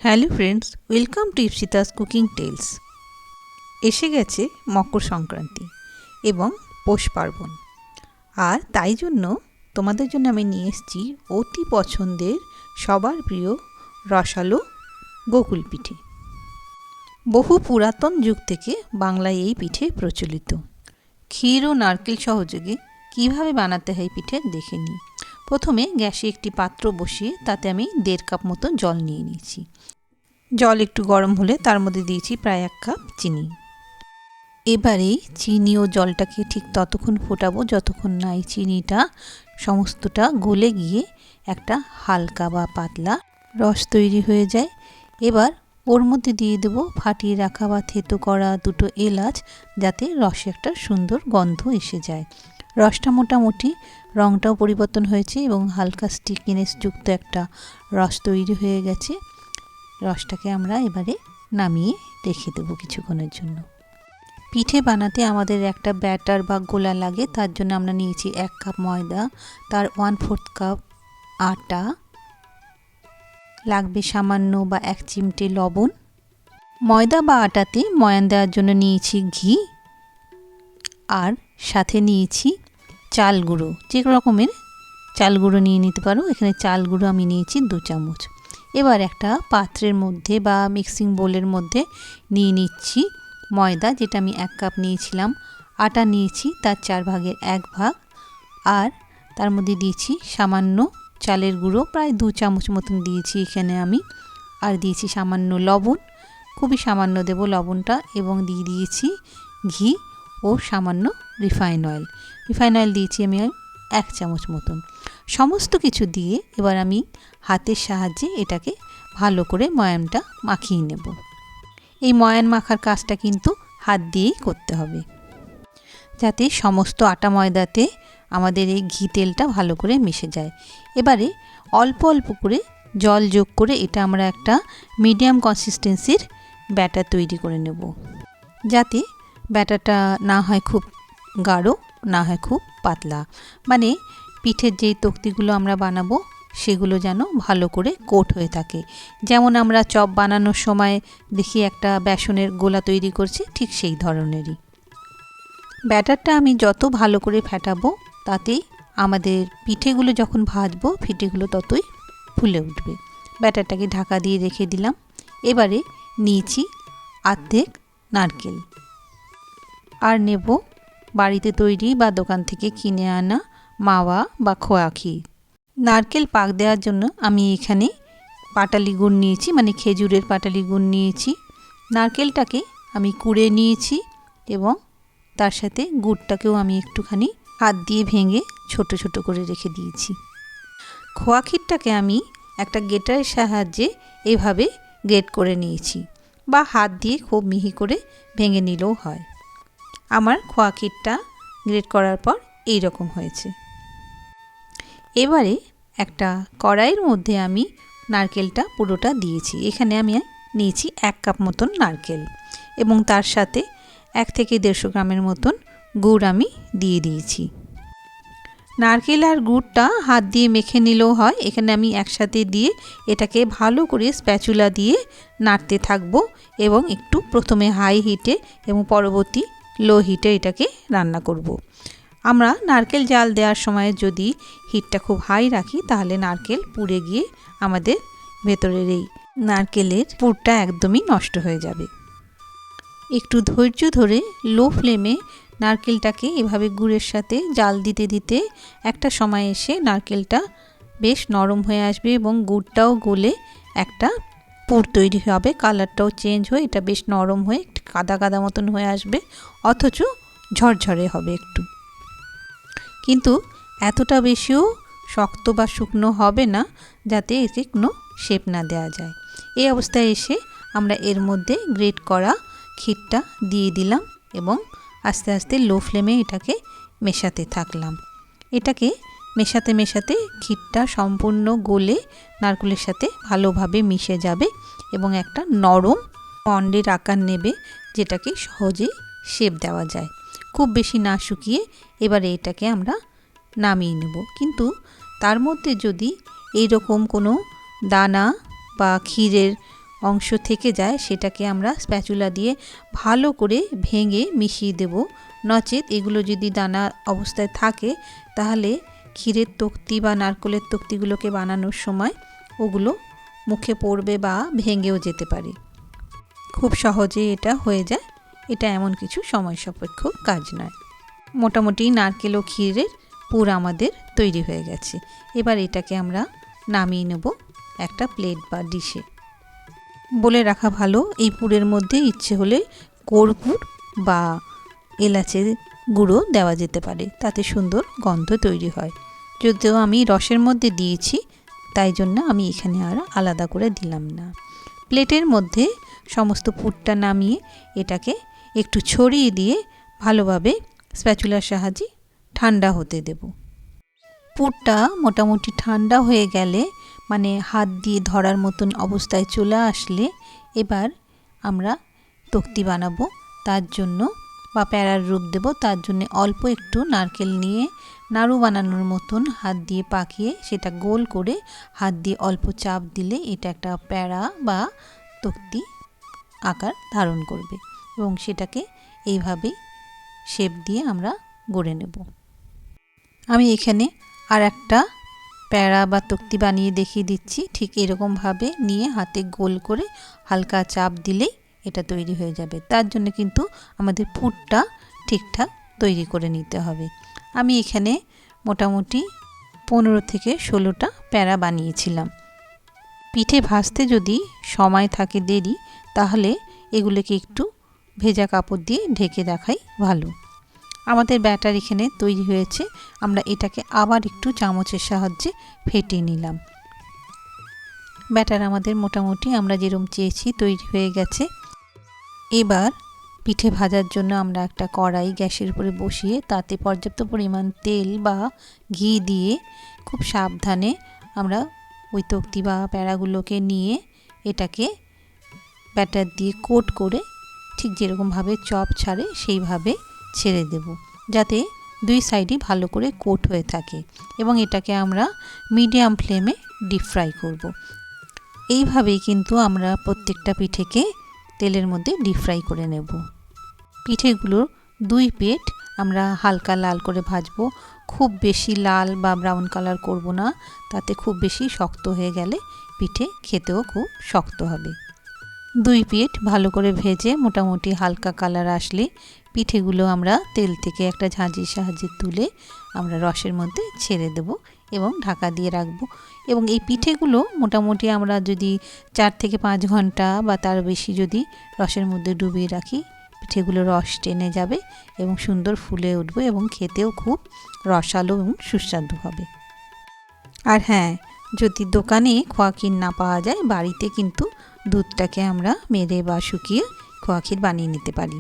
Hello friends, welcome to Ipsita's cooking tales. এসে গেছে মকর সংক্রান্তি এবং পৌষ পার্বণ, আর তাই জন্য তোমাদের জন্য আমি নিয়ে এসেছি অতি পছন্দের সবার প্রিয় রসালো গোকুল পিঠে। বহু পুরাতন যুগ থেকে বাংলায় এই পিঠে প্রচলিত। ক্ষীর ও নারকেল সহযোগে কীভাবে বানাতে হয় পিঠে দেখে নিই। প্রথমে গ্যাসে একটি পাত্র বসিয়ে তাতে আমি 1.5 কাপ মতো জল নিয়ে নিয়েছি। জল একটু গরম হলে তার মধ্যে দিয়েছি প্রায় 1 কাপ চিনি। এবারে চিনি ও জলটাকে ঠিক ততক্ষণ ফোটাবো যতক্ষণ না এই চিনিটা সমস্তটা গলে গিয়ে একটা হালকা বা পাতলা রস তৈরি হয়ে যায়। এবার ওর মধ্যে দিয়ে দেবো ফাটিয়ে রাখা বা থেতো করা 2টো এলাচ, যাতে রসে একটা সুন্দর গন্ধ এসে যায়। রসটা মোটামুটি রঙটাও পরিবর্তন হয়েছে এবং হালকা স্টিকিনেস যুক্ত একটা রস তৈরি হয়ে গেছে। রসটাকে আমরা এবারে নামিয়ে রেখে দেবো কিছুক্ষণের জন্য। পিঠে বানাতে আমাদের একটা ব্যাটার বা গোলা লাগে, তার জন্য আমরা নিয়েছি 1 কাপ ময়দা, তার 1/4 কাপ আটা, লাগবে সামান্য বা 1 চিমটে লবণ। ময়দা বা আটাতে ময়ান দেওয়ার জন্য নিয়েছি ঘি, আর সাথে নিয়েছি চাল গুঁড়ো। যে রকমের চাল গুঁড়ো নিয়ে নিতে পারো, এখানে চাল গুঁড়ো আমি নিয়েছি 2 চামচ। এবার একটা পাত্রের মধ্যে বা মিক্সিং বোলের মধ্যে নিয়ে নিচ্ছি ময়দা, যেটা আমি 1 কাপ নিয়েছিলাম। আটা নিয়েছি তার 4 ভাগের 1 ভাগ, আর তার মধ্যে দিয়েছি সামান্য চালের গুঁড়ো, প্রায় 2 চামচ মতন দিয়েছি এখানে আমি। আর দিয়েছি সামান্য লবণ, খুবই সামান্য দেব লবণটা, এবং দিয়ে দিয়েছি ঘি ও সামান্য রিফাইন অয়েল। রিফাইন অয়েল দিয়েছি আমি 1 চামচ মতন। সমস্ত কিছু দিয়ে এবার আমি হাতের সাহায্যে এটাকে ভালো করে ময়ানটা মাখিয়ে নেব। এই ময়ান মাখার কাজটা কিন্তু হাত দিয়েই করতে হবে, যাতে সমস্ত আটা ময়দাতে আমাদের এই ঘি তেলটা ভালো করে মিশে যায়। এবারে অল্প অল্প করে জল যোগ করে এটা আমরা একটা মিডিয়াম কনসিস্টেন্সির ব্যাটার তৈরি করে নেব, যাতে ব্যাটারটা না হয় খুব গাঢ়, না হয় খুব পাতলা। মানে পিঠের যেই তক্তিগুলো আমরা বানাবো সেগুলো যেন ভালো করে কোট হয়ে থাকে। যেমন আমরা চপ বানানোর সময় দেখি একটা বেসনের গোলা তৈরি করছি, ঠিক সেই ধরনেরই। ব্যাটারটা আমি যত ভালো করে ফেটাবো, তাতেই আমাদের পিঠেগুলো যখন ভাজবো পিঠেগুলো ততই ফুলে উঠবে। ব্যাটারটাকে ঢাকা দিয়ে রেখে দিলাম। এবারে নিয়েছি অর্ধেক নারকেল, আর নেব বাড়িতে তৈরি বা দোকান থেকে কিনে আনা মাওয়া বা খোয়া ক্ষীর। নারকেল পাক দেওয়ার জন্য আমি এখানে পাটালি গুড় নিয়েছি, মানে খেজুরের পাটালি গুড় নিয়েছি। নারকেলটাকে আমি কুড়ে নিয়েছি এবং তার সাথে গুড়টাকেও আমি একটুখানি হাত দিয়ে ভেঙে ছোট ছোট করে রেখে দিয়েছি। খোয়া ক্ষীরটাকে আমি একটা গ্রেটারের সাহায্যে এভাবে গ্রেট করে নিয়েছি, বা হাত দিয়ে খুব মিহি করে ভেঙে নিলেও হয়। আমার খোয়া ক্ষীরটা গ্রেট করার পর এই রকম হয়েছে। এবারে একটা কড়াইয়ের মধ্যে আমি নারকেলটা পুরোটা দিয়েছি। এখানে আমি নিয়েছি 1 কাপ মতন নারকেল, এবং তার সাথে 1 থেকে 150 গ্রামের মতন গুড় আমি দিয়ে দিয়েছি। নারকেল আর গুড়টা হাত দিয়ে মেখে নিলেও হয়। এখানে আমি একসাথে দিয়ে এটাকে ভালো করে স্প্যাচুলা দিয়ে নাড়তে থাকবো, এবং একটু প্রথমে হাই হিটে এবং পরবর্তী লো হিটে এটাকে রান্না করব। আমরা নারকেল জাল দেওয়ার সময় যদি হিটটা খুব হাই রাখি, তাহলে নারকেল পুড়ে গিয়ে আমাদের ভেতরের এই নারকেলের পুরটা একদমই নষ্ট হয়ে যাবে। একটু ধৈর্য ধরে লো ফ্লেমে নারকেলটাকে এভাবে গুড়ের সাথে জাল দিতে দিতে একটা সময় এসে নারকেলটা বেশ নরম হয়ে আসবে এবং গুড়টাও গলে একটা পুর তৈরি হবে। কালারটাও চেঞ্জ হয়ে এটা বেশ নরম হয়ে একটু কাদা কাদা মতন হয়ে আসবে, অথচ ঝরঝরে হবে একটু। কিন্তু এতটা বেশিও শক্ত বা শুকনো হবে না, যাতে এতে কোনো শেপ না দেওয়া যায়। এই অবস্থায় এসে আমরা এর মধ্যে গ্রেট করা ক্ষীরটা দিয়ে দিলাম এবং আস্তে আস্তে লো ফ্লেমে এটাকে মেশাতে থাকলাম। এটাকে মেশাতে মেশাতে ক্ষীরটা সম্পূর্ণ গলে নারকেলের সাথে ভালোভাবে মিশে যাবে এবং একটা নরম পন্ডের আকার নেবে, যেটাকে সহজেই শেপ দেওয়া যায়। খুব বেশি না শুকিয়ে এবারে এটাকে আমরা নামিয়ে নেব। কিন্তু তার মধ্যে যদি এইরকম কোনো দানা বা ক্ষীরের অংশ থেকে যায় সেটাকে আমরা স্প্যাচুলা দিয়ে ভালো করে ভেঙে মিশিয়ে দেব। নচেত এগুলো যদি দানা অবস্থায় থাকে তাহলে ক্ষীরের তক্তি বা নারকেলের তক্তিগুলোকে বানানোর সময় ওগুলো মুখে পড়বে বা ভেঙেও যেতে পারে। খুব সহজে এটা হয়ে যায়, এটা এমন কিছু সময় সাপেক্ষ কাজ নয়। মোটামুটি নারকেল ও ক্ষীরের পুর আমাদের তৈরি হয়ে গেছে। এবার এটাকে আমরা নামিয়ে নেব একটা প্লেট বা ডিশে। বলে রাখা ভালো, এই পুরের মধ্যে ইচ্ছে হলে কর্পূর বা এলাচের গুঁড়ো দেওয়া যেতে পারে, তাতে সুন্দর গন্ধ তৈরি হয়। যদিও আমি রসের মধ্যে দিয়েছি তাই জন্য আমি এখানে আর আলাদা করে দিলাম না। প্লেটের মধ্যে সমস্ত পুরটা নামিয়ে এটাকে একটু ছড়িয়ে দিয়ে ভালোভাবে স্প্যাচুলার সাহায্যে ঠান্ডা হতে দেব। পুরটা মোটামুটি ঠান্ডা হয়ে গেলে, মানে হাত দিয়ে ধরার মতন অবস্থায় চলে আসলে এবার আমরা তক্তি বানাবো। তার জন্য বা প্যারার রূপ দেব, তার জন্য অল্প একটু নারকেল নিয়ে নাড়ু বানানোর মতন হাত দিয়ে পাকিয়ে সেটা গোল করে হাত দিয়ে অল্প চাপ দিলে এটা একটা প্যারা বা তক্তি আকার ধারণ করবে এবং সেটাকে এইভাবেই শেপ দিয়ে আমরা গড়ে নেব। আমি এখানে আর একটা প্যারা বা তক্তি বানিয়ে দেখিয়ে দিচ্ছি। ঠিক এরকমভাবে নিয়ে হাতে গোল করে হালকা চাপ দিলেই এটা তৈরি হয়ে যাবে। তার জন্য কিন্তু আমাদের পুরটা ঠিকঠাক তৈরি করে নিতে হবে। আমি এখানে মোটামুটি 15 থেকে 16টা প্যারা বানিয়েছিলাম। পিঠে ভাজতে যদি সময় থাকে দেরি, তাহলে এগুলোকে একটু ভেজা কাপড় দিয়ে ঢেকে রাখাই ভালো। আমাদের ব্যাটার এখানে তৈরি হয়েছে। আমরা এটাকে আবার একটু চামচের সাহায্যে ফেটিয়ে নিলাম। ব্যাটার আমাদের মোটামুটি আমরা যেরকম চেয়েছি তৈরি হয়ে গেছে। এবার পিঠে ভাজার জন্য আমরা একটা কড়াই গ্যাসের উপরে বসিয়ে তাতে পর্যাপ্ত পরিমাণ তেল বা ঘি দিয়ে খুব সাবধানে আমরা ওই তক্তি বা প্যারাগুলোকে নিয়ে এটাকে ব্যাটার দিয়ে কোট করে ঠিক যেরকমভাবে চপ ছাড়ে সেইভাবে ছেড়ে দেব, যাতে দুই সাইডই ভালো করে কোট হয়ে থাকে এবং এটাকে আমরা মিডিয়াম ফ্লেমে ডিপ ফ্রাই করব। এইভাবেই কিন্তু আমরা প্রত্যেকটা পিঠেকে তেলের মধ্যে ডিপ ফ্রাই করে নেব। পিঠেগুলোর দুই পিঠ আমরা হালকা লাল করে ভাজবো, খুব বেশি লাল বা ব্রাউন কালার করব না, তাতে খুব বেশি শক্ত হয়ে গেলে পিঠে খেতেও খুব শক্ত হবে। দুই পিঠ ভালো করে ভেজে মোটামুটি হালকা কালার আসলে পিঠেগুলো আমরা তেল থেকে একটা ঝাঁঝির সাহায্যে তুলে আমরা রসের মধ্যে ছেড়ে দেব এবং ঢাকা দিয়ে রাখবো। এবং এই পিঠেগুলো মোটামুটি আমরা যদি 4 থেকে 5 ঘন্টা বা তার বেশি যদি রসের মধ্যে ডুবিয়ে রাখি, পিঠেগুলো রস টেনে যাবে এবং সুন্দর ফুলে উঠবে এবং খেতেও খুব রসালো এবং সুস্বাদু হবে। আর হ্যাঁ, যদি দোকানে খোয়া ক্ষীর না পাওয়া যায়, বাড়িতে কিন্তু দুধটাকে আমরা মেরে বা শুকিয়ে খোয়া ক্ষীর বানিয়ে নিতে পারি।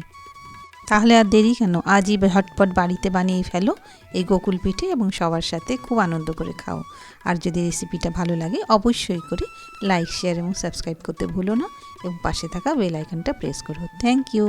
তাহলে আর দেরি কেন, আজই ঝটপট বাড়িতে বানিয়ে ফেলো এই গোকুল পিঠে এবং সবার সাথে খুব আনন্দ করে খাও। আর যদি রেসিপিটা ভালো লাগে অবশ্যই করে লাইক, শেয়ার এবং সাবস্ক্রাইব করতে ভুলো না এবং পাশে থাকা বেল আইকনটা প্রেস করো। Thank you.